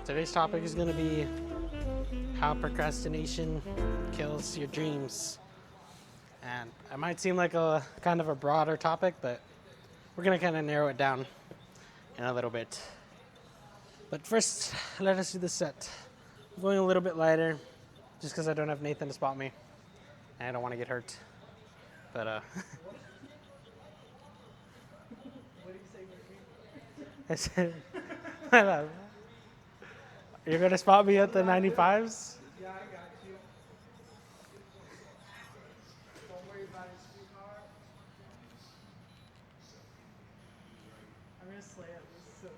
Today's topic is going to be how procrastination kills your dreams. And it might seem like a kind of a broader topic, but we're going to kind of narrow it down in a little bit. But first, let us do the set. I'm going a little bit lighter just because I don't have Nathan to spot me and I don't want to get hurt. But, What do you say with me? I said, you're going to spot me at the 95s? Yeah, I got you. Don't worry about it, sweetheart. I'm gonna slay at least. So.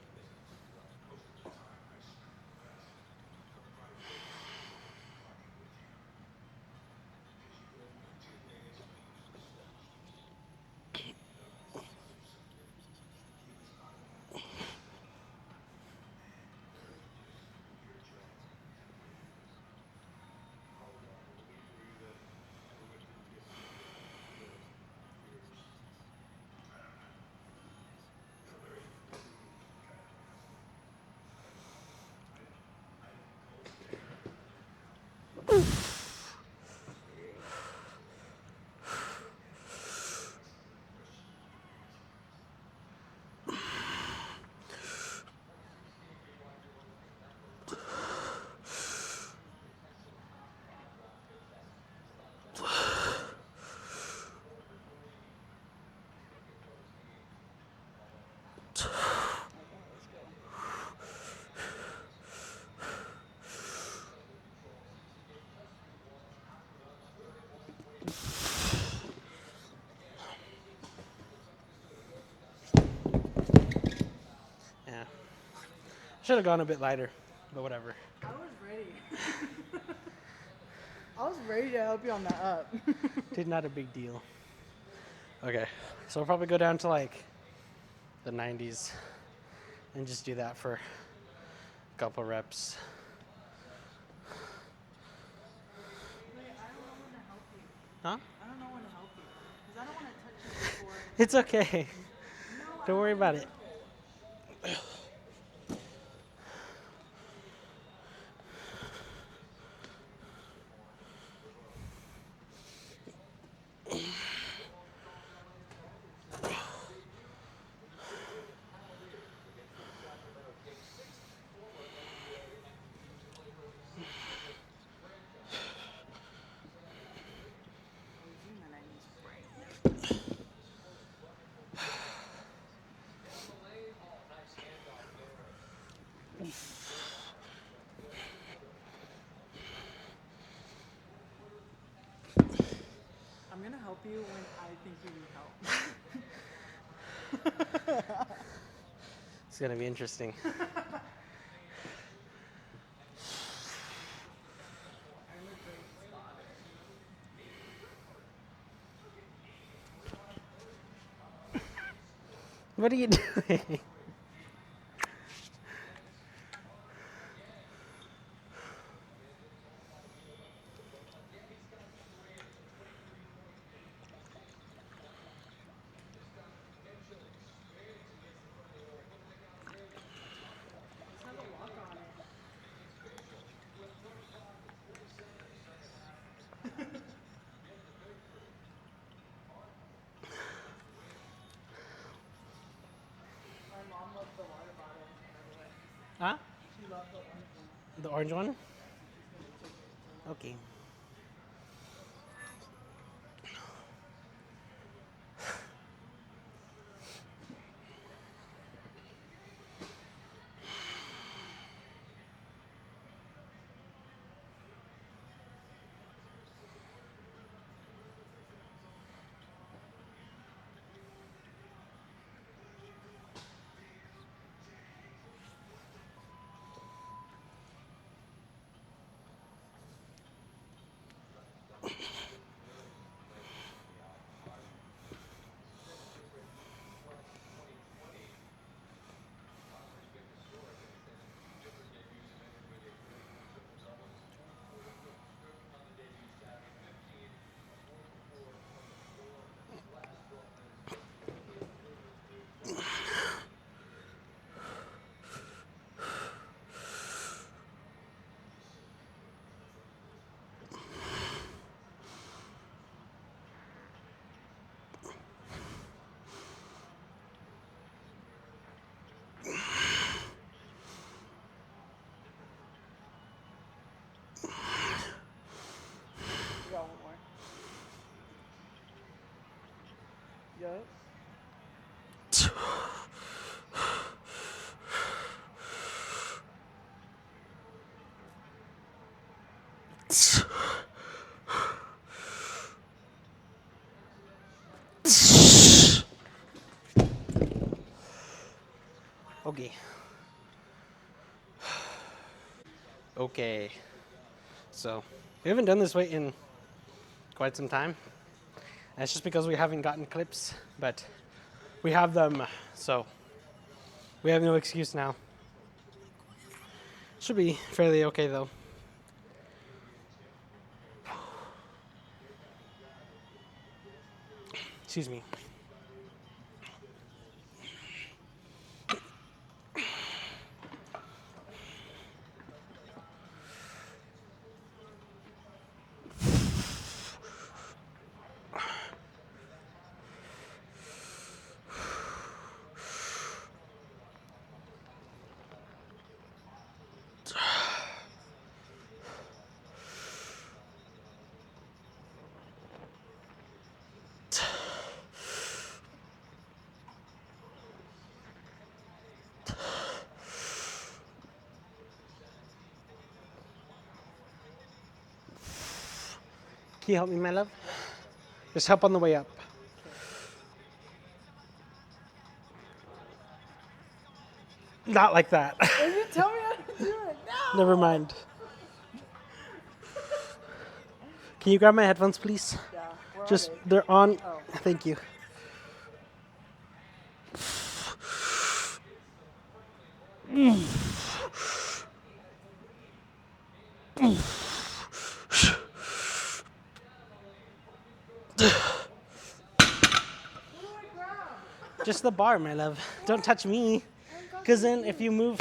Yeah. Should have gone a bit lighter, but whatever. I was ready. I was ready to help you on that up. Dude, not a big deal. Okay, so we'll probably go down to like the 90s and just do that for a couple reps. Wait, I don't know when to help you. Huh? I don't know when to help you. Because I don't want to touch you before. It's okay. No, Don't worry about it. I'm going to help you when I think you need help. It's gonna be interesting. I'm a great spotter. What are you doing? Let's have a walk on it. My mom loves the water bottle, by the way. Huh? She loved the orange one. The orange one? She's going to take it. So. Okay. Yup. Okay. Okay. So we haven't done this weight in quite some time. And it's just because we haven't gotten clips, but we have them, so we have no excuse now. Should be fairly okay though. Excuse me. Can you help me, my love? Just help on the way up. Not like that. Well, you tell me how to do it. No. Never mind. Can you grab my headphones, please? Yeah. Where Just, are they? they're on. Oh. Thank you. What do I grab? Just the bar, my love. Don't touch me. Because then if you move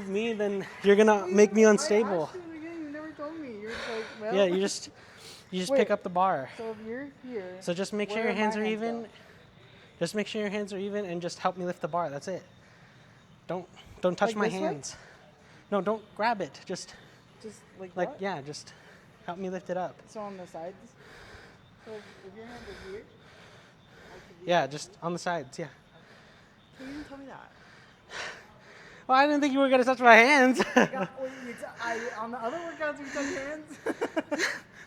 me, then you're gonna make me unstable. I asked you again. You never told me. You're just like, well. Yeah, you just Wait. pick up the bar. So if you're here. So just make sure where your my hands are even. go? Just make sure your hands are even and just help me lift the bar. That's it. Don't touch Like my this way? hands. No, don't grab it. Just Just like like what? yeah, just help me lift it up. So on the sides. So if your hands are here. Yeah, just on the sides, yeah. You didn't tell me that. Well, I didn't think you were gonna touch my hands. On the other workouts, you touch hands.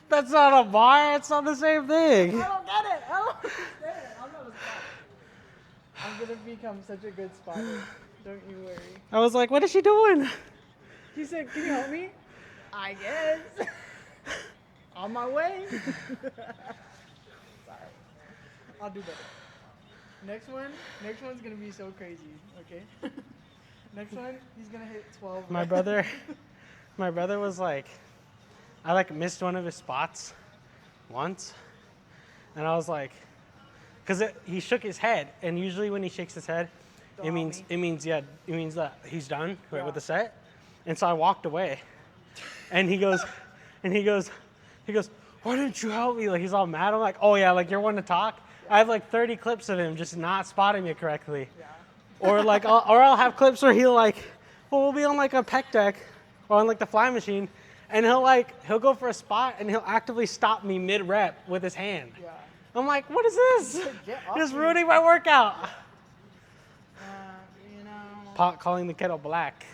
That's not a bar, it's not the same thing. I don't get it. I don't understand. I'm not a spotter. I'm gonna become such a good spotter. Don't you worry. I was like, what is she doing? He said, "Can you help me?" I guess. On my way. Sorry. I'll do better. Next one's gonna be so crazy. Okay. Next one, he's gonna hit 12. My brother was like, I like missed one of his spots once, and I was like, because he shook his head, and usually when he shakes his head, Don't it help means that he's done Yeah. with the set, and so I walked away, and he goes, why didn't you help me? Like he's all mad. I'm like, oh yeah, like you're one to talk. I have like 30 clips of him just not spotting me correctly. Yeah. Or like, I'll have clips where he'll like, well, we'll be on like a pec deck or on like the fly machine, and he'll go for a spot and he'll actively stop me mid rep with his hand. Yeah. I'm like, what is this? Get off Just me. ruining my workout. You know. Pot calling the kettle black,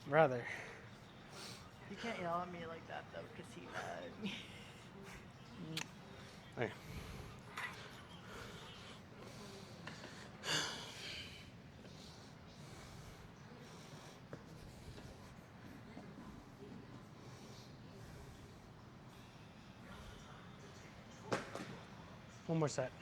brother. You can't yell at me like that though, cause he mad. Okay. One more set.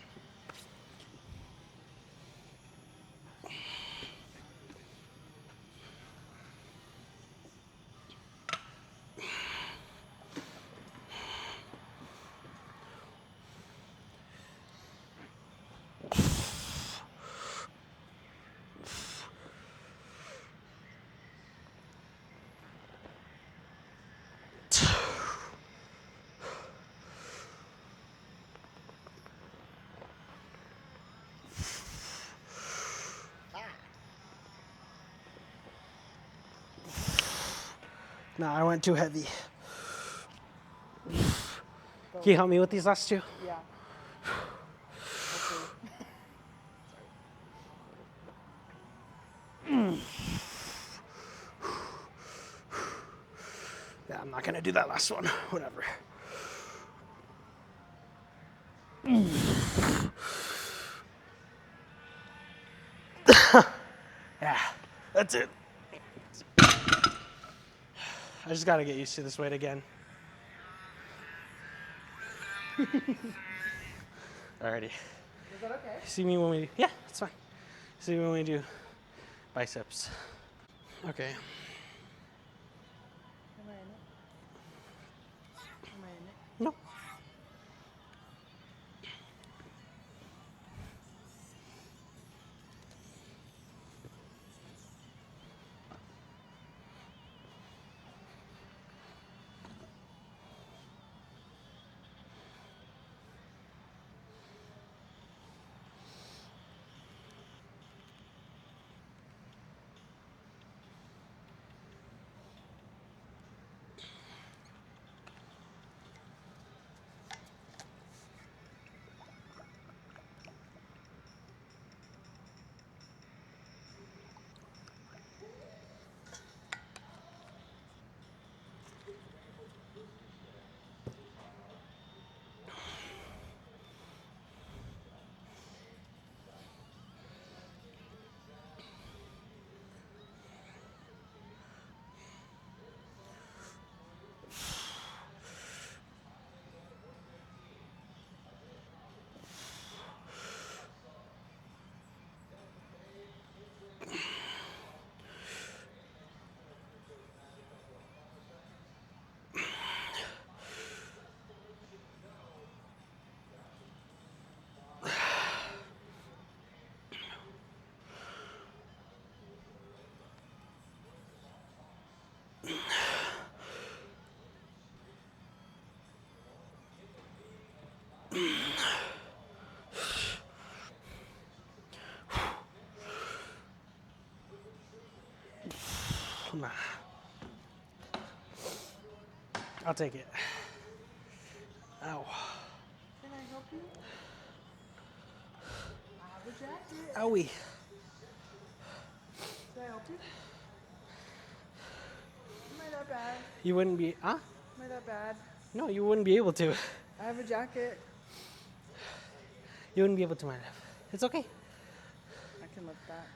No, I went too heavy. Can you help me with these last two? Yeah. I'm not gonna do that last one. Whatever. Yeah, that's it. I just gotta get used to this weight again. Alrighty. Is that okay? See me when we, yeah, it's fine. See me when we do biceps. Okay. Am I in it? Am I in it? No. Nah. I'll take it. Ow. Can I help you? I have a jacket. Owie. Can I help you? Am I that bad? You wouldn't be, Am I that bad? No, you wouldn't be able to. I have a jacket. You wouldn't be able to, my love. It's okay. I can lift that.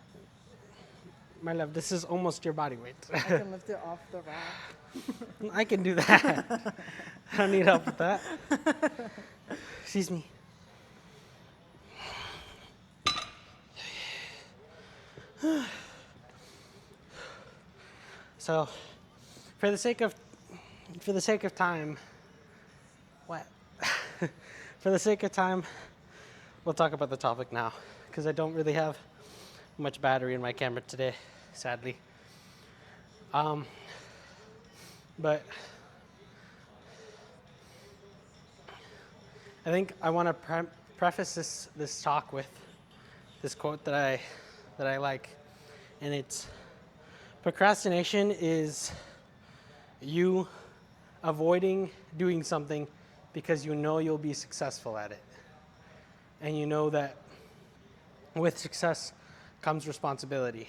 My love, this is almost your body weight. I can lift it off the rack. I can do that. I don't need help with that. Excuse me. So, for the sake of time, what? For the sake of time, we'll talk about the topic now, because I don't really have much battery in my camera today, sadly. But I think I want to preface this talk with this quote that I like, and it's: procrastination is you avoiding doing something because you know you'll be successful at it, and you know that with success comes responsibility.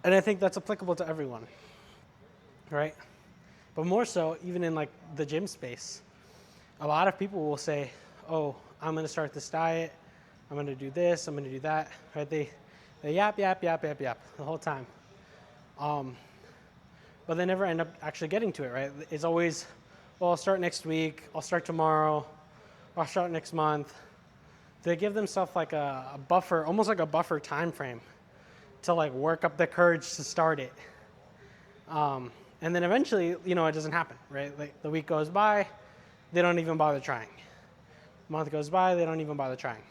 And I think that's applicable to everyone, right? But more so, even in like the gym space, a lot of people will say, "Oh, I'm going to start this diet. I'm going to do this. I'm going to do that." Right? They yap the whole time, but they never end up actually getting to it. Right? It's always, "Well, I'll start next week. I'll start tomorrow. I'll start next month." They give themselves like a buffer, almost like a buffer time frame, to like work up the courage to start it. And then eventually, it doesn't happen, right? Like the week goes by, they don't even bother trying. A month goes by, they don't even bother trying.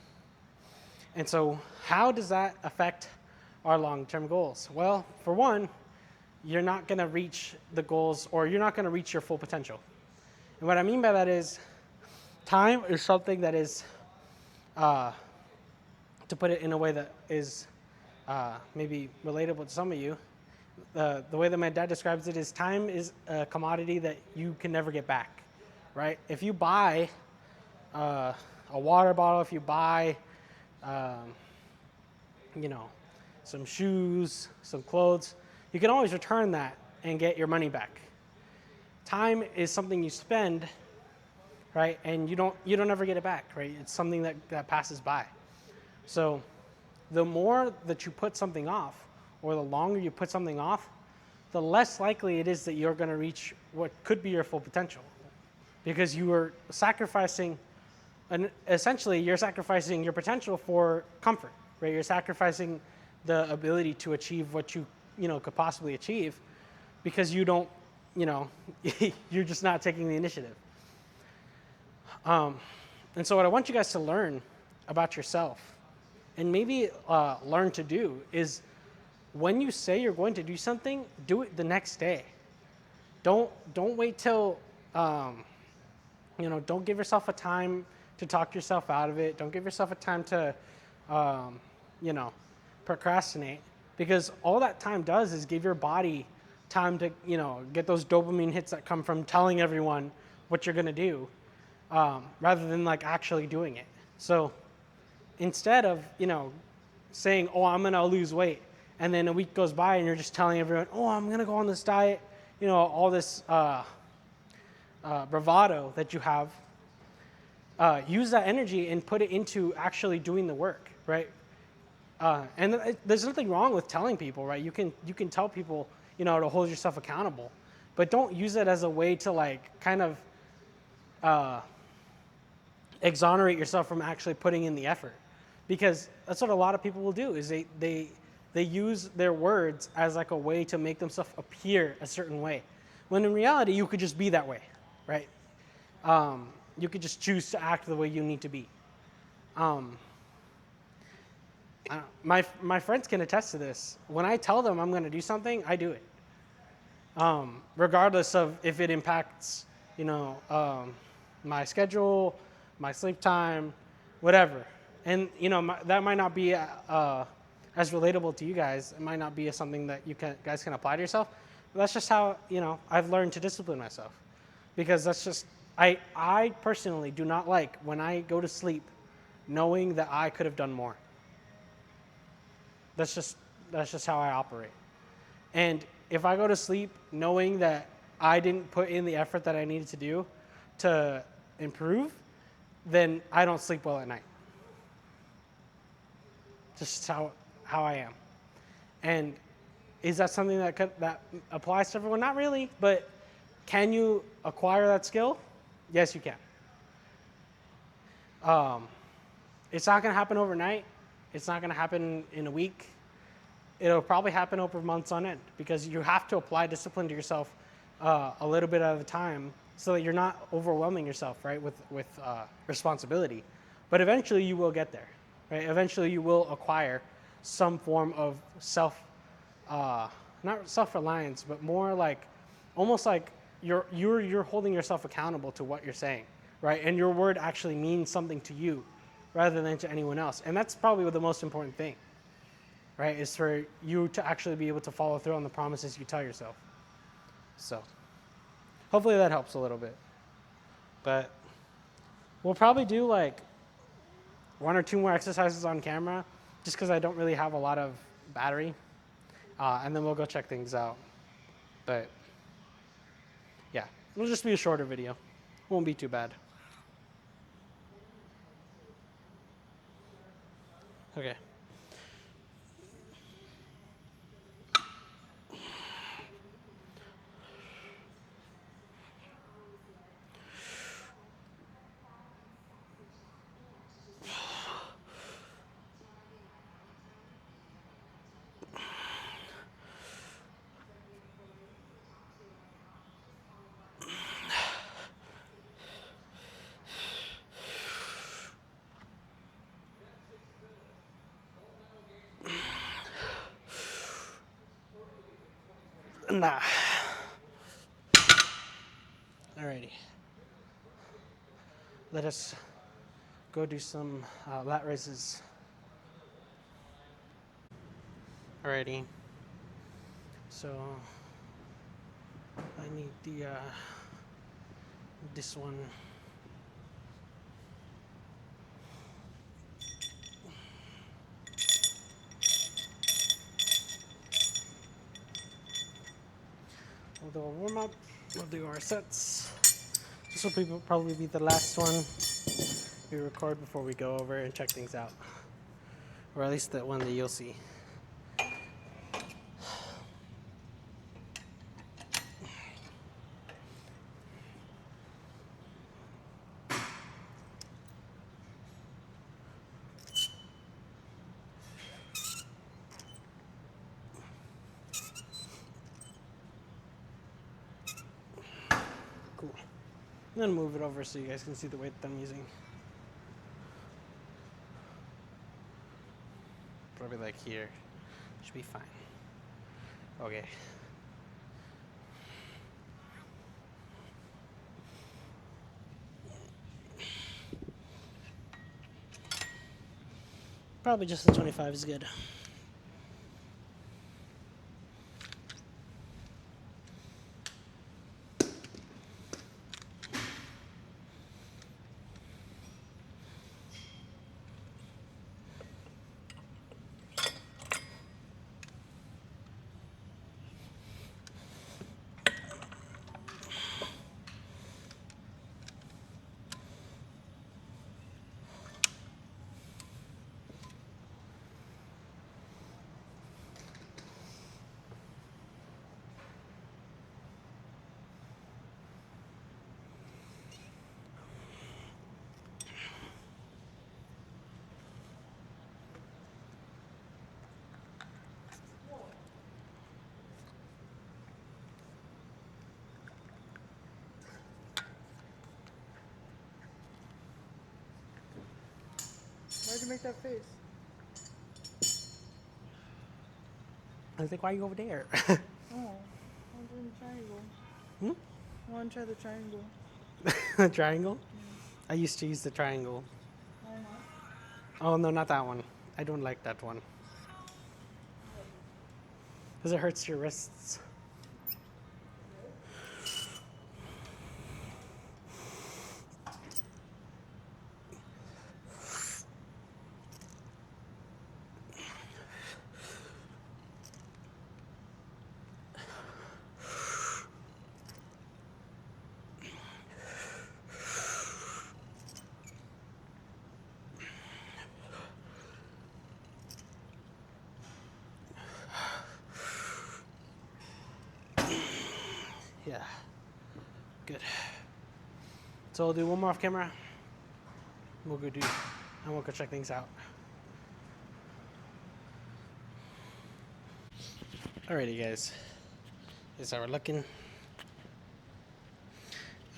And so how does that affect our long-term goals? Well, for one, you're not going to reach the goals, or you're not going to reach your full potential. And what I mean by that is, time is something that is, to put it in a way that is maybe relatable to some of you, the way that my dad describes it is, time is a commodity that you can never get back, right? If you buy a water bottle, if you buy, some shoes, some clothes, you can always return that and get your money back. Time is something you spend, right? And you don't ever get it back, right? It's something that passes by. So the more that you put something off, or the longer you put something off, the less likely it is that you're going to reach what could be your full potential, because you are sacrificing, and essentially you're sacrificing your potential for comfort, right? You're sacrificing the ability to achieve what you could possibly achieve, because you don't, you're just not taking the initiative. And so what I want you guys to learn about yourself, and maybe learn to do, is when you say you're going to do something, do it the next day. Don't wait till, don't give yourself a time to talk yourself out of it. Don't give yourself a time to, procrastinate, because all that time does is give your body time to, get those dopamine hits that come from telling everyone what you're going to do, rather than like actually doing it. So instead of, saying, oh, I'm going to lose weight, and then a week goes by and you're just telling everyone, oh, I'm going to go on this diet, all this bravado that you have, use that energy and put it into actually doing the work, right? And there's nothing wrong with telling people, right? You can tell people, to hold yourself accountable, but don't use it as a way to like kind of exonerate yourself from actually putting in the effort, because that's what a lot of people will do, is they use their words as like a way to make themselves appear a certain way, when in reality you could just be that way, right? You could just choose to act the way you need to be. My friends can attest to this. When I tell them I'm going to do something, I do it, regardless of if it impacts, my schedule, my sleep time, whatever. And that might not be as relatable to you guys. It might not be something that guys can apply to yourself. But that's just how I've learned to discipline myself, because that's just I personally do not like when I go to sleep knowing that I could have done more. That's just how I operate. And if I go to sleep knowing that I didn't put in the effort that I needed to do to improve, then I don't sleep well at night. Just how I am. And is that something that applies to everyone? Not really, but can you acquire that skill? Yes, you can. It's not going to happen overnight. It's not going to happen in a week. It'll probably happen over months on end, because you have to apply discipline to yourself a little bit at a time, so that you're not overwhelming yourself, right, with responsibility. But eventually you will get there, right? Eventually you will acquire some form of not self-reliance, but more like, almost like you're holding yourself accountable to what you're saying, right? And your word actually means something to you rather than to anyone else. And that's probably the most important thing, right? Is for you to actually be able to follow through on the promises you tell yourself. So hopefully that helps a little bit. But we'll probably do like 1 or 2 more exercises on camera, just because I don't really have a lot of battery. And then we'll go check things out. But yeah, it'll just be a shorter video. Won't be too bad. Okay. Nah. Alrighty. Let us go do some lat raises. Alrighty. So I need this one. We'll do a warm up. We'll do our sets. This will probably be the last one we record before we go over and check things out, or at least the one that you'll see. Cool. I'm gonna move it over so you guys can see the weight that I'm using. Probably like here. Should be fine. Okay. Probably just the 25 is good. Why'd you make that face? I was like, why are you over there? Oh, I'm doing the triangle. Hmm? I want to try the triangle. The triangle? I used to use the triangle. Why not? Oh, no, not that one. I don't like that one. Because it hurts your wrists. Yeah. Good. So we'll do one more off camera. We'll go check things out. Alrighty, guys. This is how we're looking.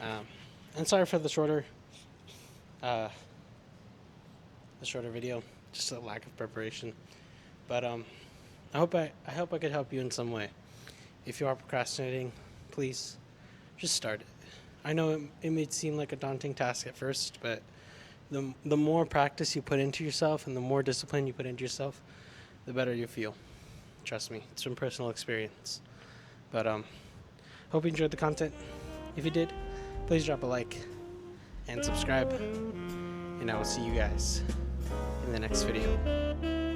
And sorry for the shorter video, just a lack of preparation. But I hope I could help you in some way. If you are procrastinating, please just start it. I know it may seem like a daunting task at first, but the more practice you put into yourself and the more discipline you put into yourself, the better you feel. Trust me, it's from personal experience. But hope you enjoyed the content. If you did, please drop a like and subscribe, and I will see you guys in the next video.